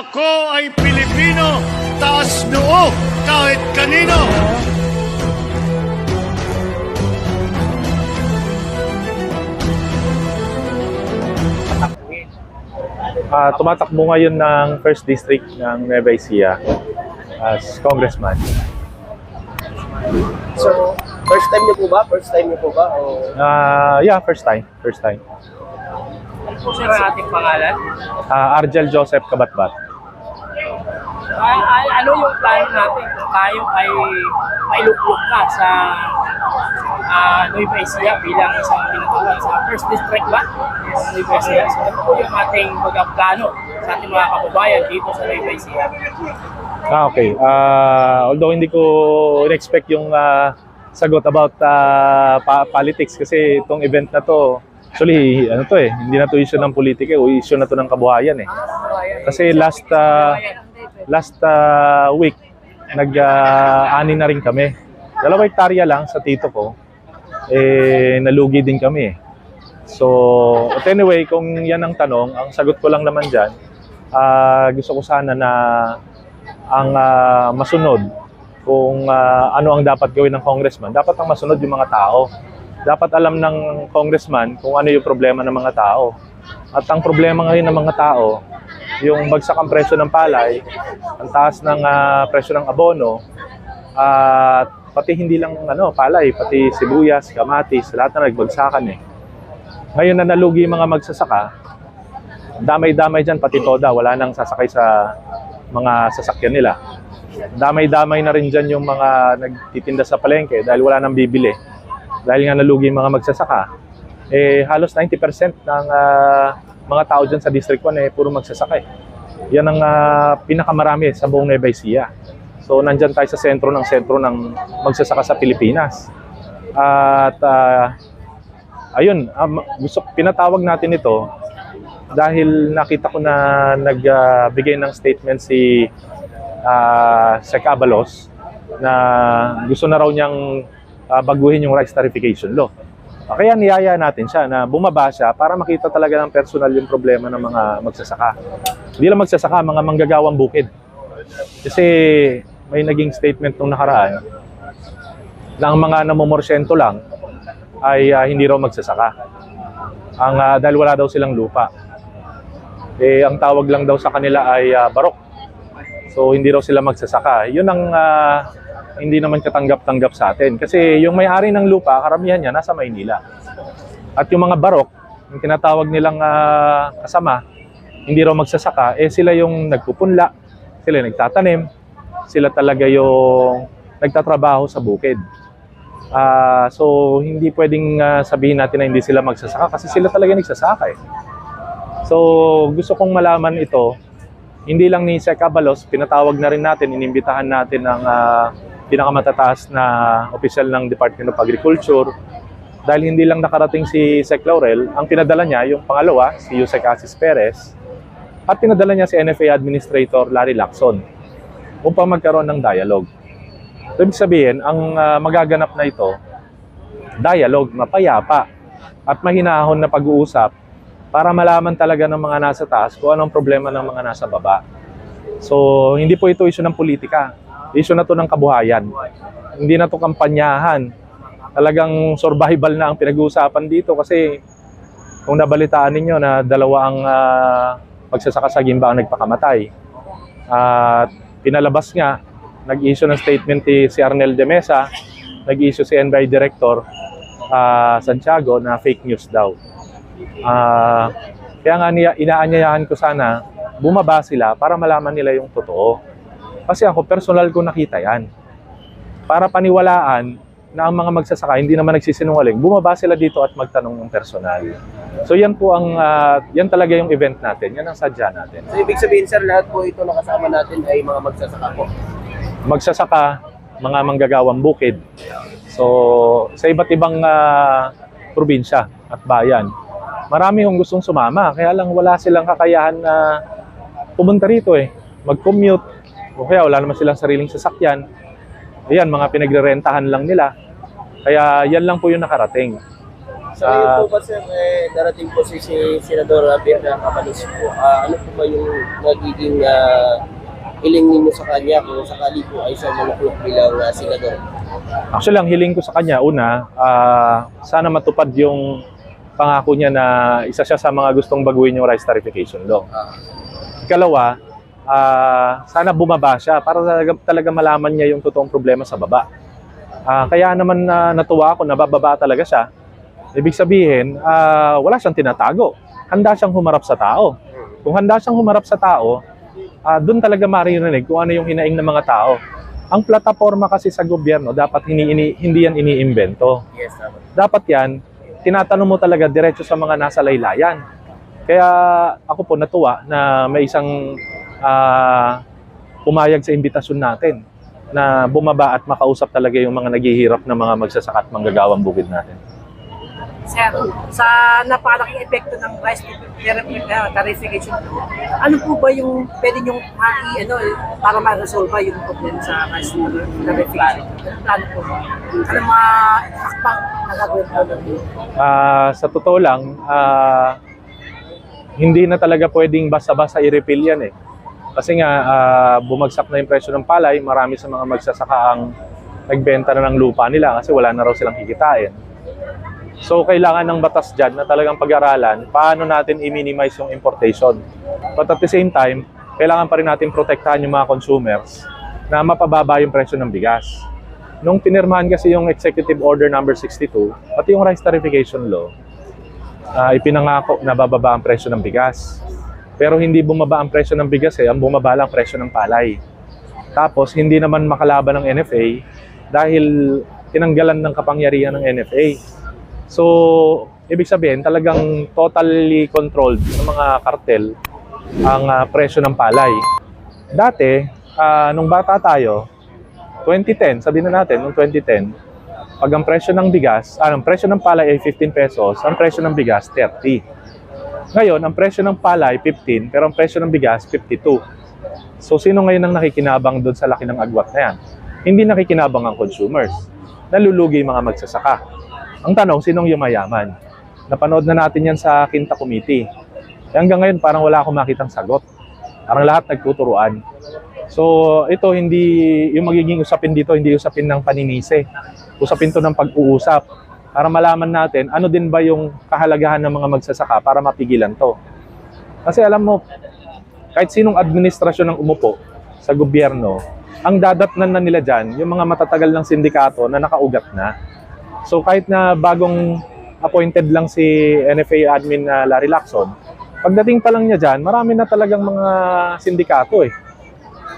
Ako ay Pilipino, taas noo kahit kanino. Tumatakbo ngayon ng 1st District ng Nueva Ecija as congressman. So, first time niyo po ba? First time niyo po ba? O... Yeah, first time. Ano po sir ang ating pangalan? Argel Joseph Kabatbat. Ano yung plano natin kung tayo ay mailuklok na sa Nueva Ecija bilang isang tinatawag sa first district ba? Nueva Ecija. So ano po yung ating plano sa ating mga kababayan dito sa Nueva Ecija? Okay. Although hindi ko in-expect yung sagot about politics kasi itong event na to, actually, hindi na to issue ng politika, issue na to ng kabuhayan eh. Kasi last week, nag-ani na rin kami. 2 hektarya lang sa tito ko, nalugi din kami eh. So, but anyway, kung yan ang tanong, ang sagot ko lang naman dyan, gusto ko sana na ang masunod kung ano ang dapat gawin ng congressman. Dapat ang masunod yung mga tao. Dapat alam ng congressman kung ano yung problema ng mga tao. At ang problema ngayon ng mga tao, yung bagsak ang presyo ng palay, ang taas ng presyo ng abono, at pati hindi lang palay, pati sibuyas, kamatis, lahat na nagbagsakan eh. Ngayon na nalugi yung mga magsasaka, damay-damay dyan, pati toda, wala nang sasakay sa mga sasakyan nila. Damay-damay na rin dyan yung mga nagtitinda sa palengke dahil wala nang bibili. Dahil nga nalugi yung mga magsasaka, halos 90% ng mga tao dyan sa District 1 puro magsasaka eh. Yan ang pinakamarami sa buong Nueva Ecija. So nandyan tayo sa sentro ng magsasaka sa Pilipinas. At ayun, pinatawag natin ito dahil nakita ko na nagbigay ng statement si Sec Abalos na gusto na raw niyang baguhin yung rice tarification law. Kaya niyaya natin siya na bumaba siya para makita talaga ng personal yung problema ng mga magsasaka. Hindi lang magsasaka, mga manggagawang bukid. Kasi may naging statement nung nakaraan na ang mga namomorsyento lang ay hindi raw magsasaka. Dahil wala daw silang lupa. Ang tawag lang daw sa kanila ay barok. So hindi raw sila magsasaka. Yun ang hindi naman katanggap-tanggap sa atin. Kasi yung may-ari ng lupa, karamihan niya nasa Maynila. At yung mga barok, yung tinatawag nilang kasama, hindi raw magsasaka, sila yung nagpupunla, sila yung nagtatanim, sila talaga yung nagtatrabaho sa bukid. So hindi pwedeng sabihin natin na hindi sila magsasaka kasi sila talaga nagsasaka eh. So gusto kong malaman ito, hindi lang ni Sec Abalos, pinatawag na rin natin, inimbitahan natin ang pinakamatataas na opisyal ng Department of Agriculture. Dahil hindi lang nakarating si Sec Laurel, ang pinadala niya yung pangalawa, si Yusek Asis Perez, at pinadala niya si NFA Administrator Larry Lacson upang magkaroon ng dialogue. So, ibig sabihin, ang magaganap na ito, dialogue, mapayapa at mahinahon na pag-uusap para malaman talaga ng mga nasa taas kung anong problema ng mga nasa baba. So, hindi po ito issue ng politika. Issue na to ng kabuhayan. Hindi na to kampanyahan. Talagang survival na ang pinag-uusapan dito kasi kung nabalitaan ninyo na 2 ang magsasaka sa Gimba ang nagpakamatay. At pinalabas nga, nag-issue ng statement si Arnel de Mesa, nag-issue si NBI Director Santiago na fake news daw. Kaya nga inaanyayahan ko sana bumaba sila para malaman nila yung totoo. Kasi ako personal ko nakita yan. Para paniwalaan na ang mga magsasaka hindi naman nagsisinungaling, bumaba sila dito at magtanong ng personal. So yan po yan talaga yung event natin, yan ang sadya natin. So, ibig sabihin sir, lahat po ito nakasama natin ay mga magsasaka po? Magsasaka, mga manggagawang bukid. So sa iba't ibang probinsya at bayan, marami yung gustong sumama, kaya lang wala silang kakayahan na pumunta rito mag-commute, o kaya wala naman silang sariling sasakyan. Ayan, mga pinagre-rentahan lang nila. Kaya yan lang po yung nakarating. Sa ngayon po ba sir, darating po si Senador Berna Cabanis po, ano po ba yung nagiging hiling ninyo sa kanya kung sakali po ay siya manukulong bilang senador? Actually, ang hiling ko sa kanya, una, sana matupad yung pangako niya na isa siya sa mga gustong baguhin yung rice tarification law. Ikalawa, sana bumaba siya para talaga malaman niya yung totoong problema sa baba. Kaya naman natuwa ako na bababa talaga siya. Ibig sabihin, wala siyang tinatago. Handa siyang humarap sa tao. Kung handa siyang humarap sa tao, doon talaga maririnig kung ano yung hinaing ng mga tao. Ang plataforma kasi sa gobyerno, dapat hindi yan iniimbento. Yes, Dapat yan, tinatanong mo talaga diretso sa mga nasa laylayan. Kaya ako po natuwa na may isang pumayag sa imbitasyon natin na bumaba at makausap talaga yung mga naghihirap na mga magsasaka at manggagawang bukid natin. Sir, sa napakalaking epekto ng rice tarification, ano po ba yung pwede nyong para ma-resolve yung problema sa rice tarification? Ano plano po ba? Ano mga hakbang na gagawin po? Sa totoo lang, hindi na talaga pwedeng basta-basta i-repeal yan eh. Kasi nga, bumagsak na yung presyo ng palay, marami sa mga magsasaka ang nagbenta na ng lupa nila kasi wala na raw silang kikitain. So, kailangan ng batas dyan na talagang pag-aralan paano natin i-minimize yung importation. But at the same time, kailangan pa rin natin protektahan yung mga consumers na mapababa yung presyo ng bigas. Nung pinirmahan kasi yung Executive Order number 62, pati yung Rice Tarification Law, ipinangako na bababa ang presyo ng bigas. Pero hindi bumaba ang presyo ng bigas ang bumaba lang presyo ng palay. Tapos, hindi naman makalaban ng NFA dahil tinanggalan ng kapangyarihan ng NFA. So, ibig sabihin, talagang totally controlled ng mga kartel ang presyo ng palay. Dati, nung bata tayo, 2010, sabihin na natin, nung 2010, pag ang presyo ng bigas, ang presyo ng palay ay 15 pesos, ang presyo ng bigas, 30. Ngayon, ang presyo ng palay, 15, pero ang presyo ng bigas, 52. So, sino ngayon ang nakikinabang doon sa laki ng agwat na yan? Hindi nakikinabang ang consumers. Nalulugi yung mga magsasaka. Ang tanong, sinong yumayaman? Napanood na natin yan sa Quinta Committee. Hanggang ngayon, parang wala akong makitang sagot. Parang lahat nagtuturuan. So, ito, yung magiging usapin dito, hindi usapin ng paninisi. Usapin to ng pag-uusap. Para malaman natin, ano din ba yung kahalagahan ng mga magsasaka para mapigilan to. Kasi alam mo, kahit sinong administrasyon ang umupo sa gobyerno, ang dadatnan na nila dyan, yung mga matatagal ng sindikato na nakaugat na. So kahit na bagong appointed lang si NFA admin na Larry Lacson, pagdating pa lang niya dyan, marami na talagang mga sindikato eh.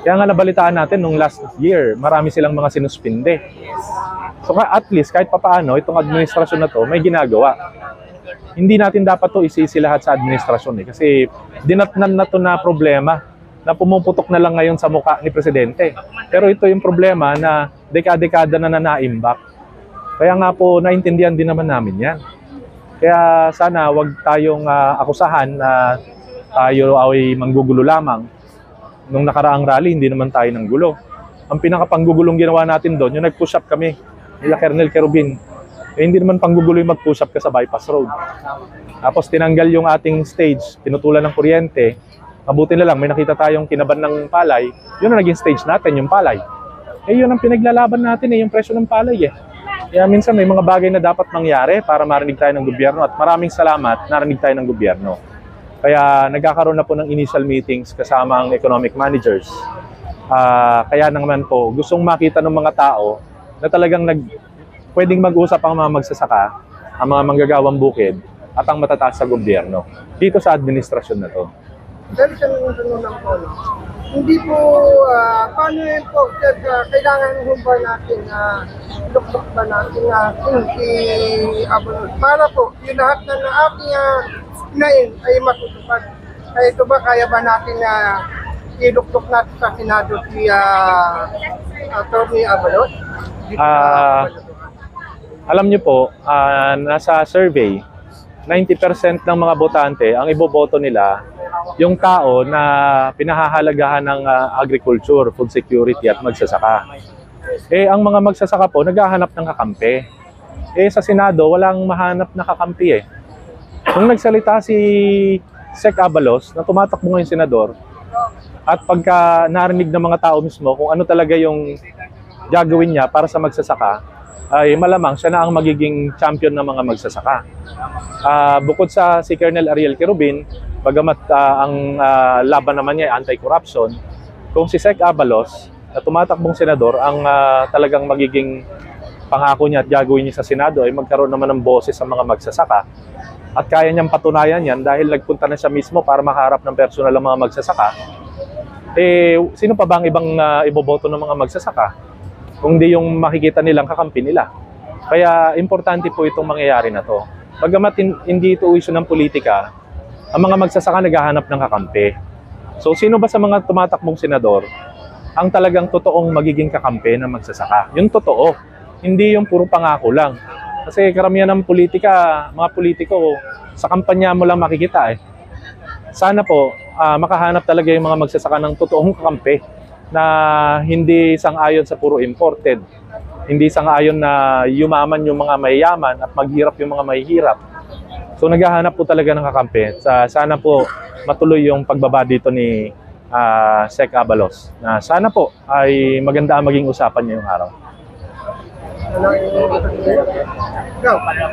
Kaya nga nabalitaan natin nung last year, marami silang mga sinuspinde. So at least kahit papaano, itong administrasyon na to may ginagawa. Hindi natin dapat to isisi lahat sa administrasyon eh. Kasi dinatnan na to na problema na pumuputok na lang ngayon sa mukha ni Presidente. Pero ito yung problema na dekada-dekada na naimbak. Kaya nga po, naintindihan din naman namin yan. Kaya sana wag tayong akusahan na tayo ay manggugulo lamang. Nung nakaraang rally, hindi naman tayo ng gulo. Ang pinakapanggugulong ginawa natin doon, yung nag-push up kami, nila Colonel Kerubin. Hindi naman panggugulo yung mag-push up ka sa bypass road. Tapos tinanggal yung ating stage, pinutulan ng kuryente. Mabuti na lang, may nakita tayong kinaban ng palay. Yun ang naging stage natin, yung palay. Yun ang pinaglalaban natin yung presyo ng palay Kaya minsan may mga bagay na dapat mangyari para marinig tayo ng gobyerno at maraming salamat narinig tayo ng gobyerno. Kaya nagkakaroon na po ng initial meetings kasama ang economic managers. Kaya naman po gustong makita ng mga tao na talagang pwedeng mag-usap ang mga magsasaka, ang mga manggagawang bukid at ang matataas sa gobyerno dito sa administrasyon na to. Pero tanong lang po, hindi po, paano yun po, kailangan mo ba natin lukbok ba natin kung para po, yung lahat na ating hinain ay matutupad. Kaya ito ba, kaya ba natin ilukbok natin sa Senado si Atty. Abalot? Alam niyo po, nasa survey, 90% ng mga botante, ang iboboto nila, yung tao na pinahahalagahan ng agriculture, food security at magsasaka. Ang mga magsasaka po, naghahanap ng kakampi. eh sa Senado walang mahanap na kakampi eh. Nung nagsalita si Sec Abalos na tumatakbo ngayon senador, at pagka narinig ng mga tao mismo kung ano talaga yung gagawin niya para sa magsasaka, ay malamang siya na ang magiging champion ng mga magsasaka. Bukod sa si Colonel Ariel Querubin, bagamat ang laban naman niya ay anti-corruption, kung si Sec Abalos na tumatakbong senador ang talagang magiging pangako niya at gagawin niya sa Senado ay magkaroon naman ng boses sa mga magsasaka, at kaya niyang patunayan yan dahil nagpunta na siya mismo para makaharap ng personal ng mga magsasaka, eh sino pa ba ang ibang iboboto ng mga magsasaka kung di yung makikita nilang kakampi nila? Kaya importante po itong mangyayari na to. Bagamat hindi ito issue ng politika, ang mga magsasaka naghahanap ng kakampi. So sino ba sa mga tumatakbong senador ang talagang totoong magiging kakampi ng magsasaka? Yung totoo, hindi yung puro pangako lang. Kasi karamihan ng politika, mga politiko, sa kampanya mo lang makikita eh. Sana po, makahanap talaga yung mga magsasaka ng totoong kakampi na hindi sang-ayon sa puro imported. Hindi sang-ayon na yumaman yung mga mayayaman at maghirap yung mga mahihirap. So naghahanap po talaga ng kakampi. Sana po matuloy yung pagbaba dito ni Sec Abalos. Sana po ay maganda ang maging usapan niya yung araw. Ikaw, pala.